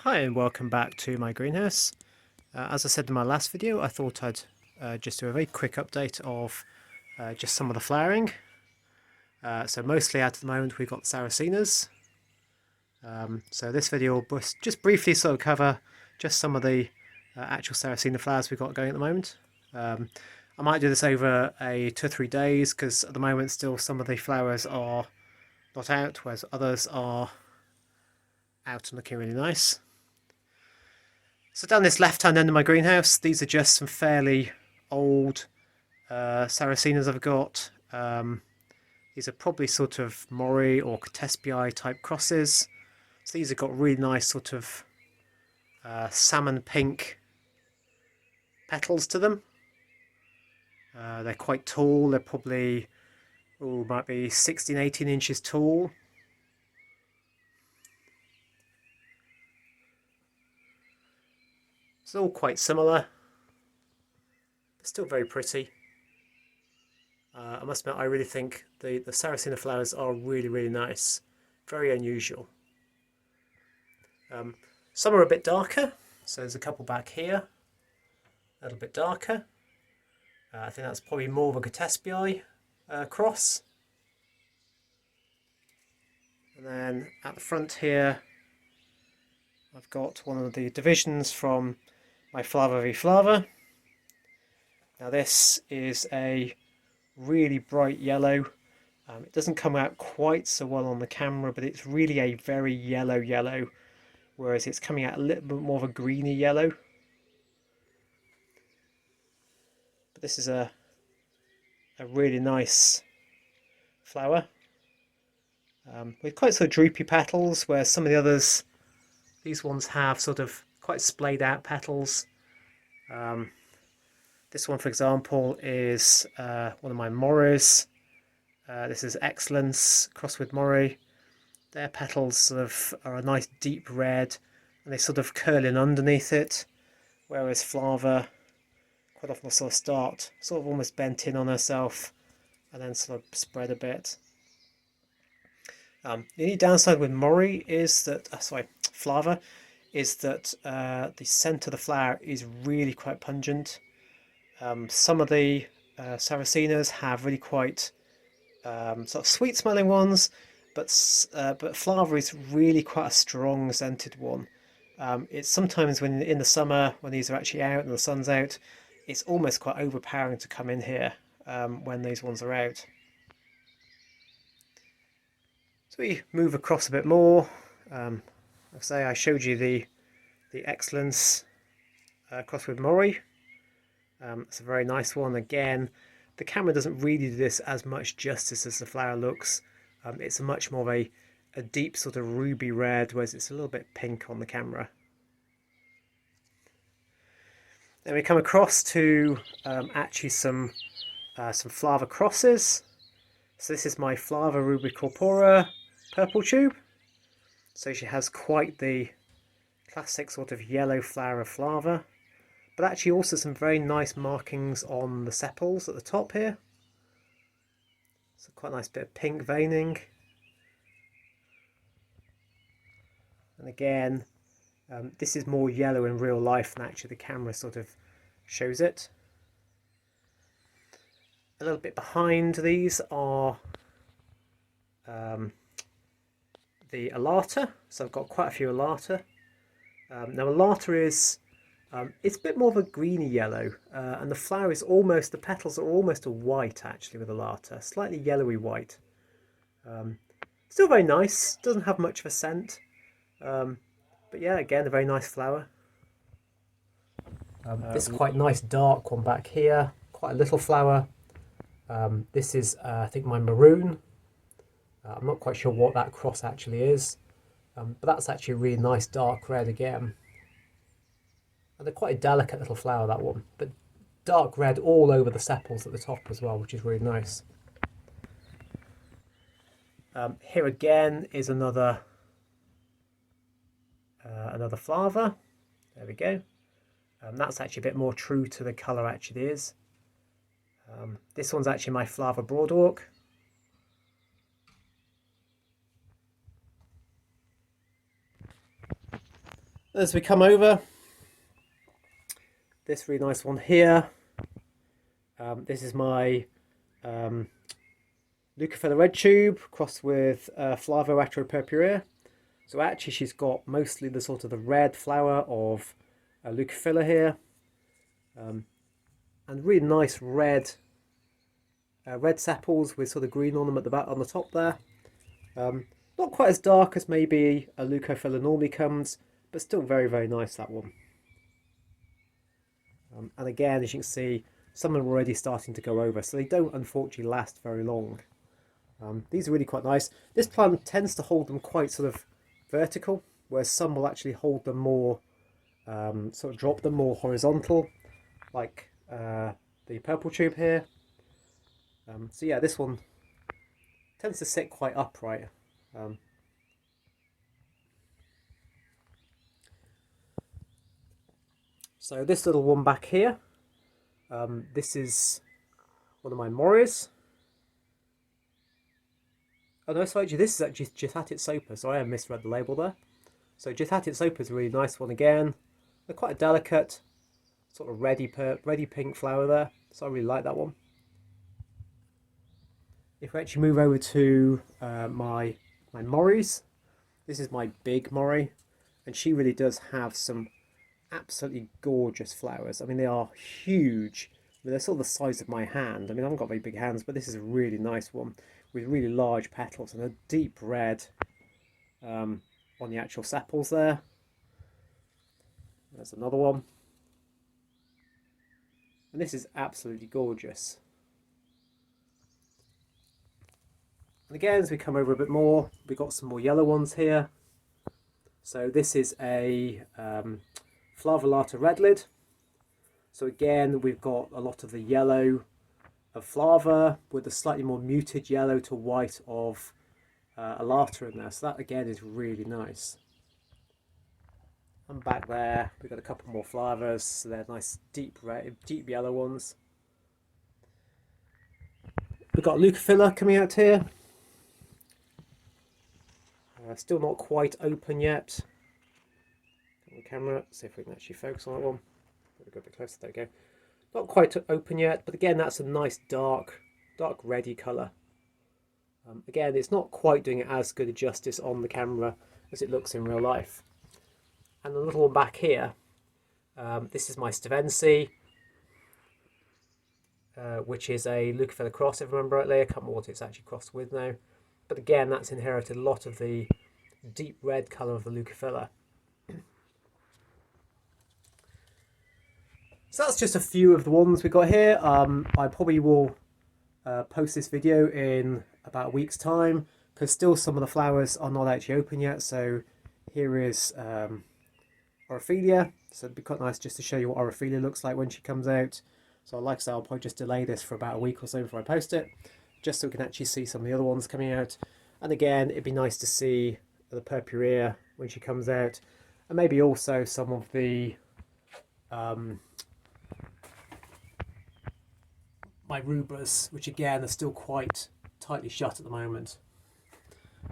Hi and welcome back to my greenhouse. As I said in my last video, I thought I'd just do a very quick update of just some of the flowering. So mostly at the moment we've got Sarracenias. So this video will just briefly sort of cover just some of the actual Sarracenia flowers we've got going at the moment. I might do this over 2 or 3 days because at the moment still some of the flowers are not out, whereas others are out and looking really nice. So down this left-hand end of my greenhouse, these are just some fairly old Sarracenias I've got. These are probably sort of Mymori or Githatic type crosses. So these have got really nice sort of salmon pink petals to them. They're quite tall, they're probably, might be 16, 18 inches tall. It's all quite similar, but still very pretty. I must admit, I really think the Sarracenia flowers are really nice, very unusual. Some are a bit darker, so there's a couple back here, a little bit darker. I think that's probably more of a Githatic cross. And then at the front here, I've got one of the divisions from my Flava. Now this is a really bright yellow. It doesn't come out quite so well on the camera, but it's really a very yellow, whereas it's coming out a little bit more of a greeny yellow. But this is a really nice flower with quite sort of droopy petals, whereas some of the others, these ones have sort of quite splayed out petals. This one, for example, is one of my Mymoris. This is Excellence crossed with Mymori. Their petals sort of are a nice deep red and they sort of curl in underneath it, whereas Flava quite often will sort of start sort of almost bent in on herself and then sort of spread a bit. The only downside with Mymori is that, Flava, is that the scent of the flower is really quite pungent. Some of the Sarracenias have really quite sort of sweet smelling ones, but Flava is really quite a strong scented one. It's sometimes when in the summer, when these are actually out and the sun's out, it's almost quite overpowering to come in here when these ones are out. So we move across a bit more. I showed you the Excellence crossed with Mymori. It's a very nice one. Again, the camera doesn't really do this as much justice as the flower looks. It's a much more of a deep sort of ruby red, whereas it's a little bit pink on the camera. Then we come across to actually some Flava crosses. So this is my Flava rubricorpora purple tube. So she has quite the classic sort of yellow flower of Flava, but actually also some very nice markings on the sepals at the top here. So quite a nice bit of pink veining. And again, this is more yellow in real life than actually the camera sort of shows it. A little bit behind these are the Alata. So I've got quite a few Alata. Now Alata is it's a bit more of a greeny yellow, and the flower is almost, the petals are almost a white actually with Alata, slightly yellowy white. Still very nice, doesn't have much of a scent, but yeah, again a very nice flower. This quite nice dark one back here, quite a little flower. This is I think my Maroon. I'm not quite sure what that cross actually is, but that's actually a really nice dark red again. And they're quite a delicate little flower, that one, but dark red all over the sepals at the top as well, which is really nice. Here again is another Flava. There we go. That's actually a bit more true to the colour actually is. This one's actually my Flava Broadwalk. As we come over, this really nice one here. This is my Lucha Filler red tube crossed with Flava Peperia. So actually she's got mostly the sort of the red flower of Lucha Filler here. And really nice red sepals with sort of green on them at the back on the top there. Not quite as dark as maybe a Lucha Filler normally comes, but still very, very nice, that one. And again, as you can see, some of them are already starting to go over, so they don't unfortunately last very long. These are really quite nice. This plant tends to hold them quite sort of vertical, whereas some will actually hold them more, sort of drop them more horizontal, like the purple tube here. So yeah, this one tends to sit quite upright. So this little one back here, this is one of my Mymoris. Oh no, so actually this is actually Githatic Soaper, so I have misread the label there. So Githatic Soaper is a really nice one again. They're quite a delicate, sort of reddy pink flower there, so I really like that one. If we actually move over to my Mymoris, this is my big Mymori, and she really does have some absolutely gorgeous flowers. I mean, they are huge. I mean, they're sort of the size of my hand. I mean, I haven't got very big hands, but this is a really nice one with really large petals and a deep red on the actual sepals there. There's another one. And this is absolutely gorgeous. And again, as we come over a bit more, we've got some more yellow ones here. So this is a Flava Latte Red lid. So again, we've got a lot of the yellow of Flava with a slightly more muted yellow to white of a Latte in there. So that again is really nice. And back there, we've got a couple more Flavas. So they're nice deep red, deep yellow ones. We've got Lucha Filler coming out here. Still not quite open yet. On the camera, see if we can actually focus on that one. We'll go a bit closer. There we go. Not quite open yet, but again, that's a nice dark reddy colour. Again, it's not quite doing it as good a justice on the camera as it looks in real life. And the little one back here, this is my Stevensi, which is a Lucha Filler cross, if I remember rightly. I can't remember what it's actually crossed with now. But again, that's inherited a lot of the deep red colour of the Lucha Filler. So that's just a few of the ones we got here. I probably will post this video in about a week's time, because still some of the flowers are not actually open yet. So here is Orophilia. So it'd be quite nice just to show you what Orophilia looks like when she comes out. So like I said, I'll probably just delay this for about a week or so before I post it, just so we can actually see some of the other ones coming out. And again, it'd be nice to see the Peperia when she comes out, and maybe also some of the my Rubras, which again are still quite tightly shut at the moment.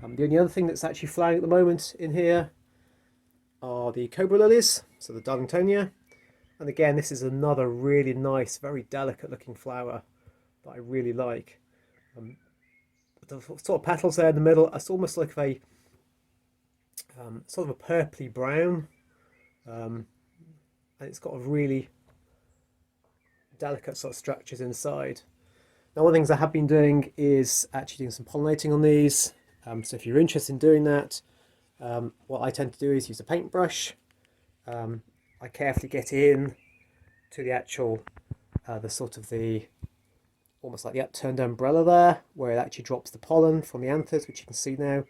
The only other thing that's actually flying at the moment in here are the Cobra Lilies, so the Darlingtonia. And again, this is another really nice, very delicate looking flower that I really like. The sort of petals there in the middle, it's almost like a sort of a purpley brown, and it's got a really delicate sort of structures inside. Now, one of the things I have been doing is actually doing some pollinating on these. So if you're interested in doing that, what I tend to do is use a paintbrush. I carefully get in to the actual, the sort of the, almost like the upturned umbrella there, where it actually drops the pollen from the anthers, which you can see now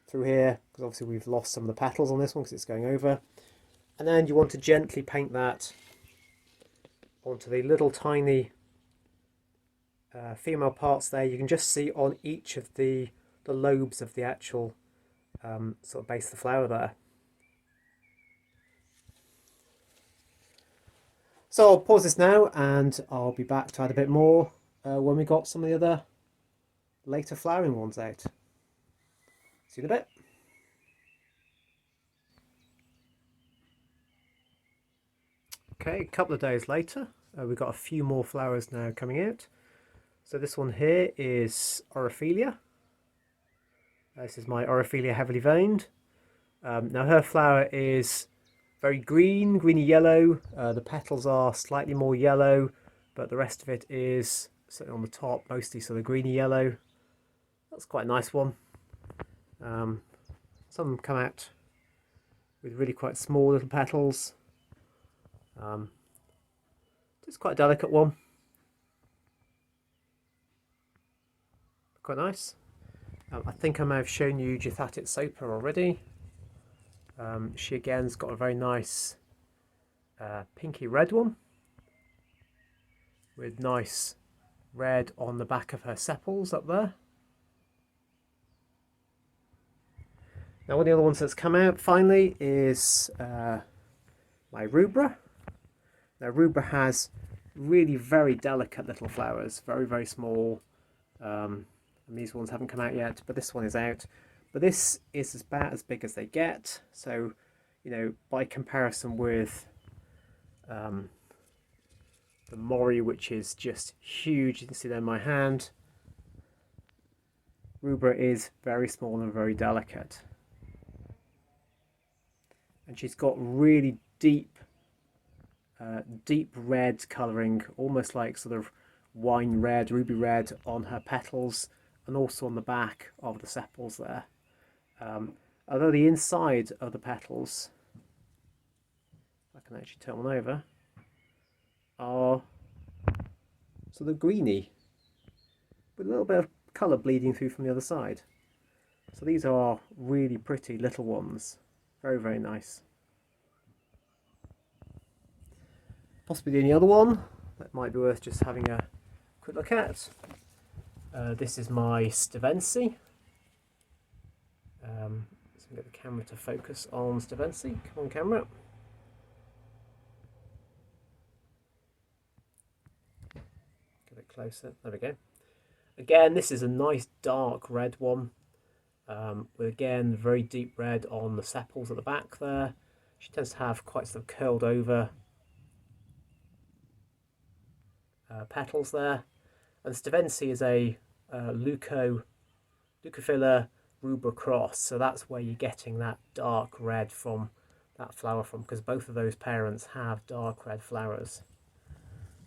through here, because obviously we've lost some of the petals on this one because it's going over. And then you want to gently paint that onto the little tiny female parts there. You can just see on each of the lobes of the actual sort of base of the flower there. So I'll pause this now and I'll be back to add a bit more when we got some of the other later flowering ones out. See you in a bit. Okay, a couple of days later, we've got a few more flowers now coming out. So this one here is Orophilia. This is my Orophilia heavily veined. Now her flower is very green, greeny yellow. The petals are slightly more yellow, but the rest of it is certainly on the top, mostly sort of greeny yellow. That's quite a nice one. Some come out with really quite small little petals. It's quite a delicate one. Quite nice. I think I may have shown you Githatic Soaper already. She again's got a very nice pinky red one with nice red on the back of her sepals up there. Now one of the other ones that's come out finally is my Rubra. Now Rubra has really very delicate little flowers, very small, and these ones haven't come out yet, but this one is out. But this is about as big as they get, so you know, by comparison with the Mymori, which is just huge, you can see there in my hand, Rubra is very small and very delicate. And she's got really deep red colouring, almost like sort of wine red, ruby red on her petals, and also on the back of the sepals there. Although the inside of the petals, I can actually turn one over, are sort of greeny, with a little bit of colour bleeding through from the other side. So these are really pretty little ones, very nice. Possibly the only other one that might be worth just having a quick look at. This is my Stevensi. Let's get the camera to focus on Stevensi. Come on, camera. Get it closer. There we go. Again, this is a nice dark red one, with again very deep red on the sepals at the back there. She tends to have quite sort of curled over petals there. And Stevensi is a Lucha Filler Rubra cross, so that's where you're getting that dark red from that flower from, because both of those parents have dark red flowers.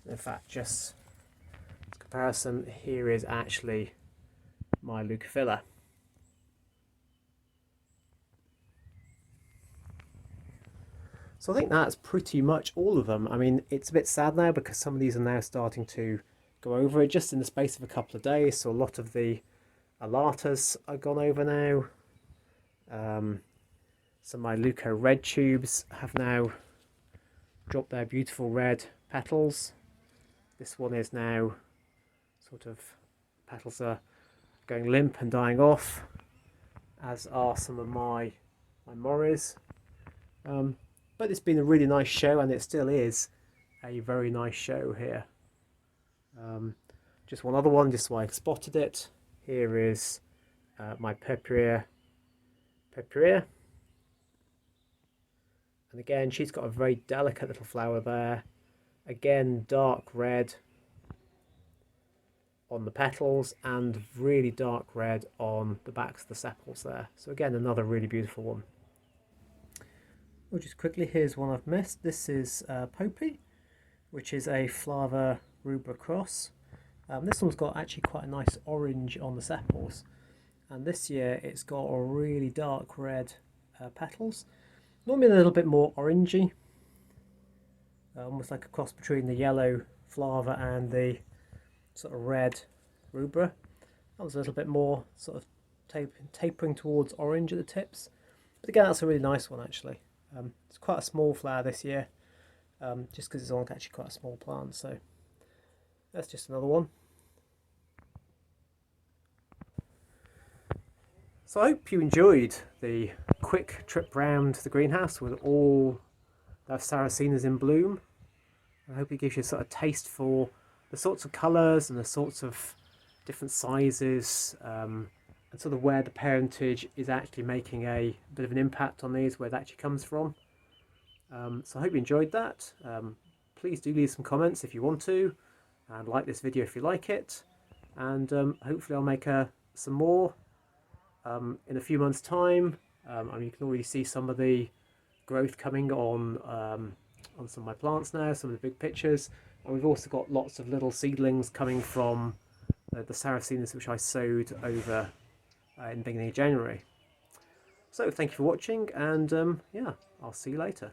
In fact, just as comparison, here is actually my Lucha Filler. So I think that's pretty much all of them. I mean, it's a bit sad now because some of these are now starting to go over it just in the space of a couple of days. So a lot of the alatas are gone over now. Some of my Lucha red tubes have now dropped their beautiful red petals. This one is now sort of, petals are going limp and dying off, as are some of my Mymoris. But it's been a really nice show, and it still is a very nice show here. Just one other one, just so I spotted it. Here is my Peperia. And again, she's got a very delicate little flower there. Again, dark red on the petals and really dark red on the backs of the sepals there. So again, another really beautiful one. Well, just quickly, here's one I've missed. This is Popy, which is a Flava Rubra cross. This one's got actually quite a nice orange on the sepals, and this year it's got a really dark red petals. Normally a little bit more orangey, almost like a cross between the yellow Flava and the sort of red Rubra. That was a little bit more sort of tapering towards orange at the tips, but again, that's a really nice one actually. It's quite a small flower this year, just because it's on actually quite a small plant, so that's just another one. So I hope you enjoyed the quick trip round the greenhouse with all those Sarracenias in bloom. I hope it gives you a sort of taste for the sorts of colours and the sorts of different sizes, and sort of where the parentage is actually making a bit of an impact on these, where it actually comes from. So I hope you enjoyed that. please do leave some comments if you want to, and like this video if you like it, and hopefully I'll make some more in a few months' time. I mean, you can already see some of the growth coming on some of my plants now, some of the big pictures, and we've also got lots of little seedlings coming from the Sarracenias which I sowed over in the beginning of January. So thank you for watching, and yeah, I'll see you later.